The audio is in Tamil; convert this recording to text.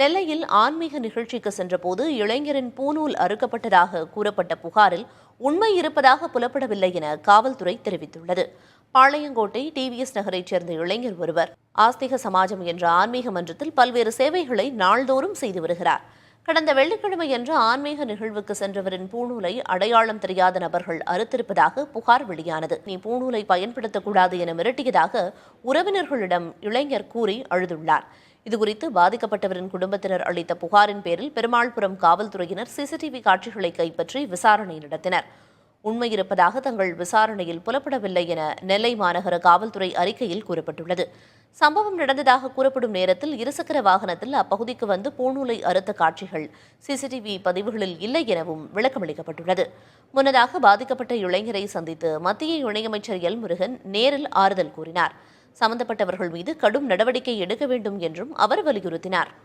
நெல்லையில் ஆன்மீக நிகழ்ச்சிக்கு சென்றபோது இளைஞரின் பூநூல் அறுக்கப்பட்டதாக கூறப்பட்ட புகாரில் உண்மை இருப்பதாக புலப்படவில்லை என காவல்துறை தெரிவித்துள்ளது. பாளையங்கோட்டை டிவிஎஸ் நகரைச் சேர்ந்த இளைஞர் ஒருவர் ஆஸ்திக சமாஜம் என்ற ஆன்மீக மன்றத்தில் பல்வேறு சேவைகளை நாள்தோறும் செய்து வருகிறார். கடந்த வெள்ளிக்கிழமையன்று ஆன்மீக நிகழ்வுக்கு சென்றவரின் பூநூலை அடையாளம் தெரியாத நபர்கள் அறுத்திருப்பதாக புகார் வெளியானது. நீ பூநூலை பயன்படுத்தக்கூடாது என மிரட்டியதாக உறவினர்களிடம் இளைஞர் கூறி அழுதுள்ளார். இதுகுறித்து பாதிக்கப்பட்டவரின் குடும்பத்தினர் அளித்த புகாரின் பேரில் பெருமாள்புரம் காவல்துறையினர் சிசிடிவி காட்சிகளை கைப்பற்றி விசாரணை நடத்தினர். உண்மை இருப்பதாக தங்கள் விசாரணையில் புலப்படவில்லை என நெல்லை மாநகர காவல்துறை அறிக்கையில் கூறப்பட்டுள்ளது. சம்பவம் நடந்ததாக கூறப்படும் நேரத்தில் இருசக்கர வாகனத்தில் அப்பகுதிக்கு வந்து பூநூலை அறுத்த காட்சிகள் சிசிடிவி பதிவுகளில் இல்லை எனவும் விளக்கமளிக்கப்பட்டுள்ளது. முன்னதாக பாதிக்கப்பட்ட இளைஞரை சந்தித்து மத்திய இணையமைச்சர் எல் முருகன் நேரில் ஆறுதல் கூறினார். சம்பந்தப்பட்டவர்கள் மீது கடும் நடவடிக்கை எடுக்க வேண்டும் என்றும் அவர் வலியுறுத்தினார்.